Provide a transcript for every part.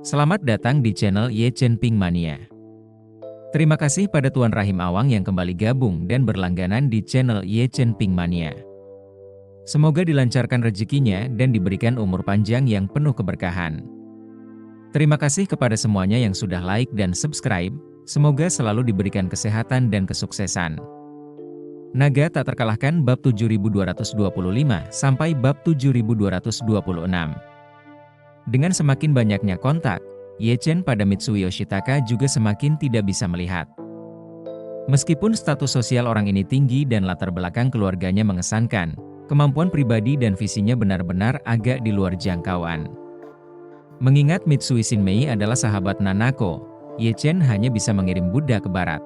Selamat datang di channel Ye Chen Ping Mania. Terima kasih pada Tuan Rahim Awang yang kembali gabung dan berlangganan di channel Ye Chen Ping Mania. Semoga dilancarkan rezekinya dan diberikan umur panjang yang penuh keberkahan. Terima kasih kepada semuanya yang sudah like dan subscribe, semoga selalu diberikan kesehatan dan kesuksesan. Naga tak terkalahkan bab 7225 sampai bab 7226. Dengan semakin banyaknya kontak, Ye Chen pada Mitsui Yoshitaka juga semakin tidak bisa melihat. Meskipun status sosial orang ini tinggi dan latar belakang keluarganya mengesankan, kemampuan pribadi dan visinya benar-benar agak di luar jangkauan. Mengingat Mitsui Shinmei adalah sahabat Nanako, Ye Chen hanya bisa mengirim Buddha ke barat.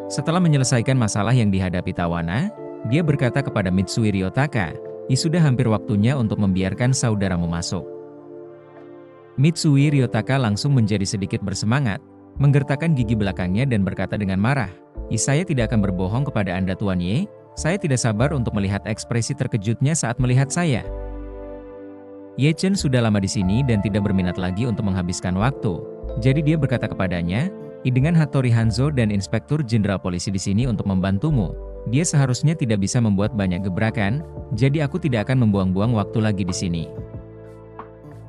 Setelah menyelesaikan masalah yang dihadapi Tawana, dia berkata kepada Mitsui Ryotaka, sudah hampir waktunya untuk membiarkan saudaramu masuk. Mitsui Ryotaka langsung menjadi sedikit bersemangat, menggertakkan gigi belakangnya dan berkata dengan marah, saya tidak akan berbohong kepada Anda Tuan Ye, saya tidak sabar untuk melihat ekspresi terkejutnya saat melihat saya. Ye Chen sudah lama di sini dan tidak berminat lagi untuk menghabiskan waktu, jadi dia berkata kepadanya, dengan Hattori Hanzo dan Inspektur Jenderal Polisi di sini untuk membantumu, dia seharusnya tidak bisa membuat banyak gebrakan, jadi aku tidak akan membuang-buang waktu lagi di sini.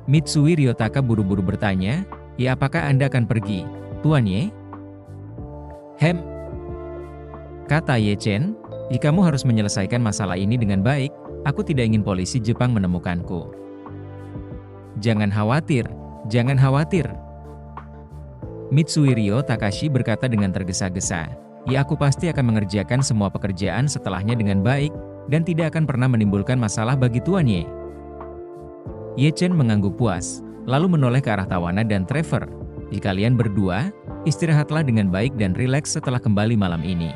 Mitsui Ryotaka buru-buru bertanya, apakah Anda akan pergi, Tuan Ye? Kata Ye Chen, kamu harus menyelesaikan masalah ini dengan baik, aku tidak ingin polisi Jepang menemukanku. Jangan khawatir, jangan khawatir. Mitsui Ryo Takashi berkata dengan tergesa-gesa, aku pasti akan mengerjakan semua pekerjaan setelahnya dengan baik, dan tidak akan pernah menimbulkan masalah bagi Tuan Ye. Ye Chen mengangguk puas, lalu menoleh ke arah Tawana dan Trevor. Kalian berdua, istirahatlah dengan baik dan rileks setelah kembali malam ini.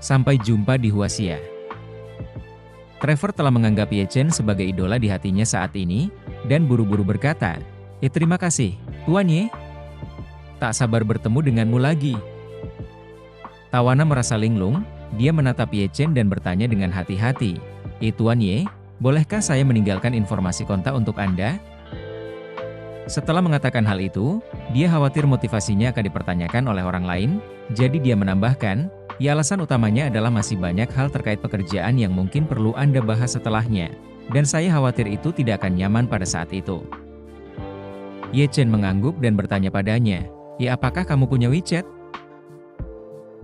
Sampai jumpa di Huaxia. Trevor telah menganggap Ye Chen sebagai idola di hatinya saat ini, dan buru-buru berkata, terima kasih, Tuan Ye. Tak sabar bertemu denganmu lagi. Tawana merasa linglung, dia menatap Ye Chen dan bertanya dengan hati-hati, Tuan Ye, bolehkah saya meninggalkan informasi kontak untuk Anda? Setelah mengatakan hal itu, dia khawatir motivasinya akan dipertanyakan oleh orang lain, jadi dia menambahkan, alasan utamanya adalah masih banyak hal terkait pekerjaan yang mungkin perlu Anda bahas setelahnya, dan saya khawatir itu tidak akan nyaman pada saat itu. Ye Chen mengangguk dan bertanya padanya, apakah kamu punya WeChat?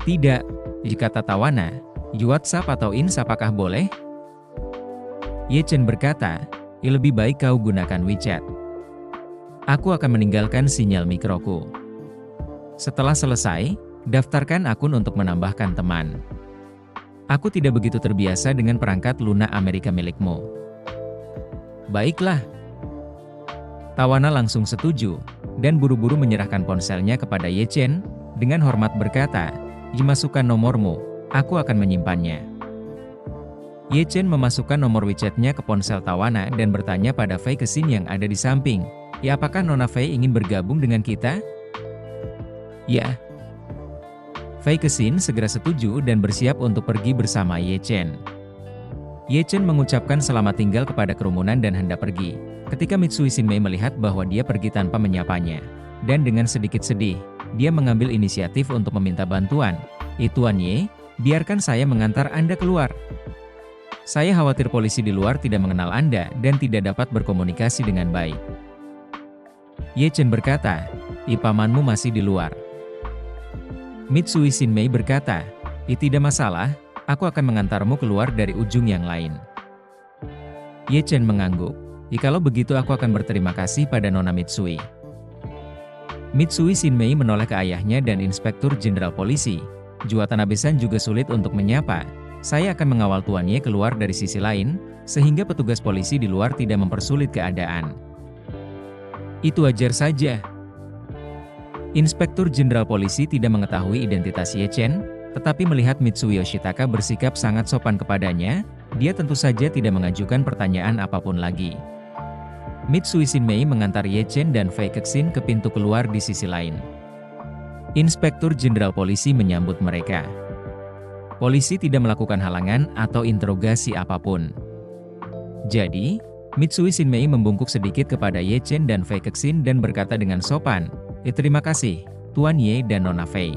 Tidak, kata Tawana, WhatsApp atau Ins apakah boleh? Ye Chen berkata, lebih baik kau gunakan WeChat. Aku akan meninggalkan sinyal mikroku. Setelah selesai, daftarkan akun untuk menambahkan teman. Aku tidak begitu terbiasa dengan perangkat lunak Amerika milikmu. Baiklah. Tawana langsung setuju, dan buru-buru menyerahkan ponselnya kepada Ye Chen, dengan hormat berkata, masukkan nomormu, aku akan menyimpannya. Ye Chen memasukkan nomor WeChat-nya ke ponsel Tawana dan bertanya pada Fei Kexin yang ada di samping, apakah Nona Fei ingin bergabung dengan kita? Ya. Fei Kexin segera setuju dan bersiap untuk pergi bersama Ye Chen. Ye Chen mengucapkan selamat tinggal kepada kerumunan dan hendak pergi, ketika Mitsui Shinmei melihat bahwa dia pergi tanpa menyapanya. Dan dengan sedikit sedih, dia mengambil inisiatif untuk meminta bantuan. Tuan Ye, biarkan saya mengantar Anda keluar. Saya khawatir polisi di luar tidak mengenal Anda dan tidak dapat berkomunikasi dengan baik. Ye Chen berkata, pamanmu masih di luar. Mitsui Shinmei berkata, tidak masalah, aku akan mengantarmu keluar dari ujung yang lain. Ye Chen mengangguk, kalau begitu aku akan berterima kasih pada Nona Mitsui. Mitsui Shinmei menoleh ke ayahnya dan Inspektur Jenderal Polisi. Watanabe-san juga sulit untuk menyapa. Saya akan mengawal Tuan Ye keluar dari sisi lain, sehingga petugas polisi di luar tidak mempersulit keadaan. Itu wajar saja. Inspektur Jenderal Polisi tidak mengetahui identitas Ye Chen, tetapi melihat Mitsui Yoshitaka bersikap sangat sopan kepadanya, dia tentu saja tidak mengajukan pertanyaan apapun lagi. Mitsui Shinmei mengantar Ye Chen dan Fei Kexin ke pintu keluar di sisi lain. Inspektur Jenderal Polisi menyambut mereka. Polisi tidak melakukan halangan atau interogasi apapun. Jadi, Mitsui Shinmei membungkuk sedikit kepada Ye Chen dan Fei Kexin dan berkata dengan sopan, terima kasih, Tuan Ye dan Nona Fei.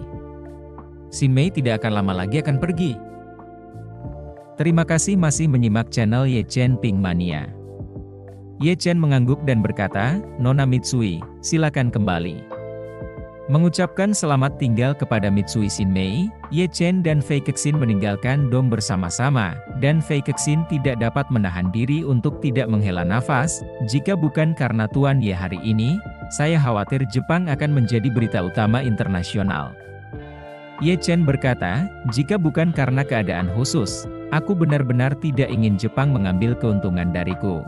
Shinmei tidak akan lama lagi akan pergi. Terima kasih masih menyimak channel Ye Chen Pink Mania. Ye Chen mengangguk dan berkata, Nona Mitsui, silakan kembali. Mengucapkan selamat tinggal kepada Mitsui Shinmei, Ye Chen dan Fei Kexin meninggalkan dom bersama-sama, dan Fei Kexin tidak dapat menahan diri untuk tidak menghela nafas. Jika bukan karena Tuan Ye hari ini, saya khawatir Jepang akan menjadi berita utama internasional. Ye Chen berkata, jika bukan karena keadaan khusus, aku benar-benar tidak ingin Jepang mengambil keuntungan dariku.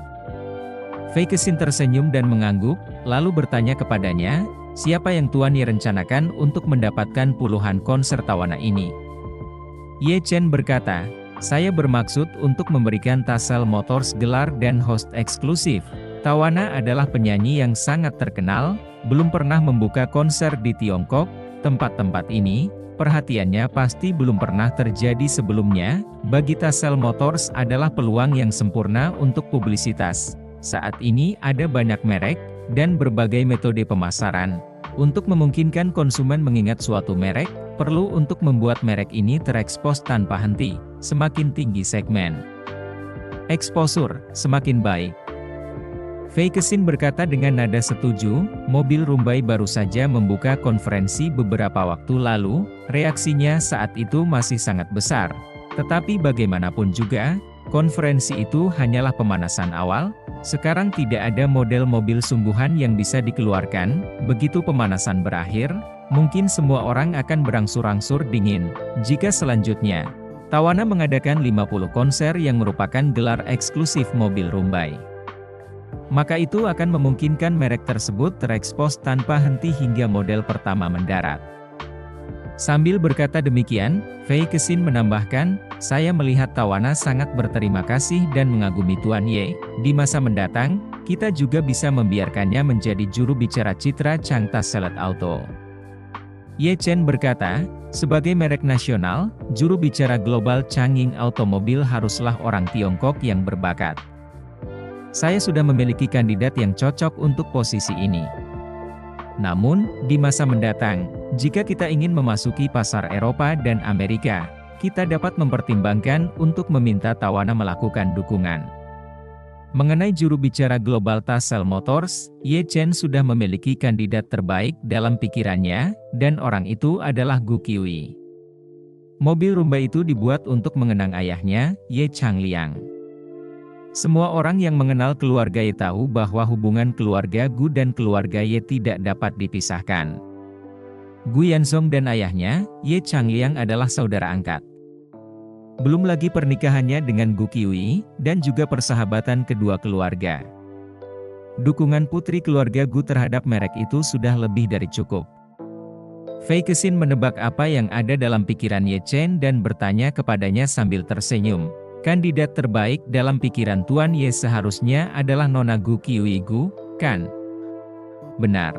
Fei Kexin tersenyum dan mengangguk, lalu bertanya kepadanya, siapa yang Tuan Ye rencanakan untuk mendapatkan puluhan konser tawana ini? Ye Chen berkata, saya bermaksud untuk memberikan Tassel Motors gelar dan host eksklusif. Tawana adalah penyanyi yang sangat terkenal, belum pernah membuka konser di Tiongkok, tempat-tempat ini, perhatiannya pasti belum pernah terjadi sebelumnya. Bagi Tassel Motors adalah peluang yang sempurna untuk publisitas. Saat ini ada banyak merek, dan berbagai metode pemasaran. Untuk memungkinkan konsumen mengingat suatu merek, perlu untuk membuat merek ini terekspos tanpa henti, semakin tinggi segmen exposure, semakin baik. Fei Kexin berkata dengan nada setuju, mobil Rumbai baru saja membuka konferensi beberapa waktu lalu, reaksinya saat itu masih sangat besar. Tetapi bagaimanapun juga, konferensi itu hanyalah pemanasan awal. Sekarang tidak ada model mobil sungguhan yang bisa dikeluarkan. Begitu pemanasan berakhir, mungkin semua orang akan berangsur-angsur dingin. Jika selanjutnya, Tawana mengadakan 50 konser yang merupakan gelar eksklusif mobil Rumbai, maka itu akan memungkinkan merek tersebut terekspos tanpa henti hingga model pertama mendarat. Sambil berkata demikian, Fei Kexin menambahkan, saya melihat Tawana sangat berterima kasih dan mengagumi Tuan Ye. Di masa mendatang, kita juga bisa membiarkannya menjadi juru bicara citra Chang'e Select Auto. Ye Chen berkata, sebagai merek nasional, juru bicara global Chang'e Automobil haruslah orang Tiongkok yang berbakat. Saya sudah memiliki kandidat yang cocok untuk posisi ini. Namun, di masa mendatang, jika kita ingin memasuki pasar Eropa dan Amerika, kita dapat mempertimbangkan untuk meminta Tawana melakukan dukungan. Mengenai juru bicara global Tassel Motors, Ye Chen sudah memiliki kandidat terbaik dalam pikirannya, dan orang itu adalah Gu Qiui. Mobil Rumbai itu dibuat untuk mengenang ayahnya, Ye Changliang. Semua orang yang mengenal keluarga Ye tahu bahwa hubungan keluarga Gu dan keluarga Ye tidak dapat dipisahkan. Gu Yanzong dan ayahnya, Ye Changliang adalah saudara angkat. Belum lagi pernikahannya dengan Gu Qiui, dan juga persahabatan kedua keluarga. Dukungan putri keluarga Gu terhadap merek itu sudah lebih dari cukup. Fei Kexin menebak apa yang ada dalam pikiran Ye Chen dan bertanya kepadanya sambil tersenyum. Kandidat terbaik dalam pikiran Tuan Ye seharusnya adalah Nona Gu Qiui Gu, kan? Benar.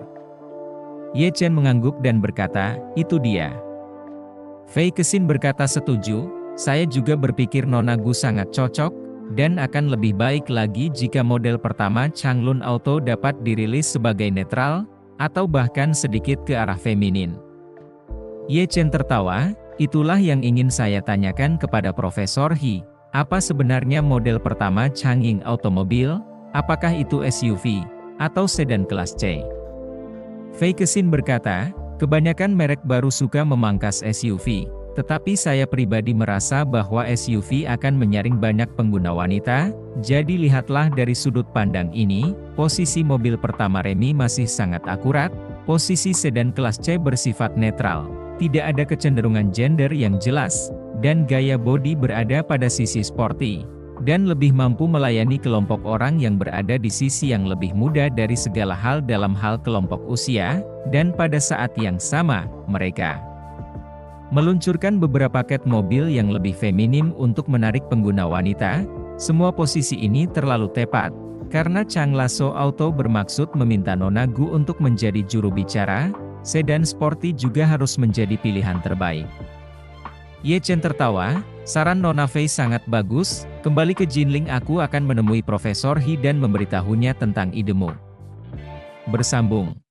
Ye Chen mengangguk dan berkata, itu dia. Fei Kexin berkata setuju, saya juga berpikir Nona Gu sangat cocok, dan akan lebih baik lagi jika model pertama Changlun Auto dapat dirilis sebagai netral, atau bahkan sedikit ke arah feminin. Ye Chen tertawa, itulah yang ingin saya tanyakan kepada Profesor He. Apa sebenarnya model pertama Chang'e Automobil? Apakah itu SUV, atau sedan kelas C? Fei Kexin berkata, kebanyakan merek baru suka memangkas SUV, tetapi saya pribadi merasa bahwa SUV akan menyaring banyak pengguna wanita, jadi lihatlah dari sudut pandang ini, posisi mobil pertama Remy masih sangat akurat, posisi sedan kelas C bersifat netral, tidak ada kecenderungan gender yang jelas, dan gaya bodi berada pada sisi sporty, dan lebih mampu melayani kelompok orang yang berada di sisi yang lebih muda dari segala hal dalam hal kelompok usia, dan pada saat yang sama, mereka meluncurkan beberapa paket mobil yang lebih feminim untuk menarik pengguna wanita. Semua posisi ini terlalu tepat, karena Changlun Auto bermaksud meminta Nona Gu untuk menjadi juru bicara, sedan sporty juga harus menjadi pilihan terbaik. Ye Chen tertawa, saran Nona Fei sangat bagus, kembali ke Jinling aku akan menemui Profesor He dan memberitahunya tentang idemu. Bersambung.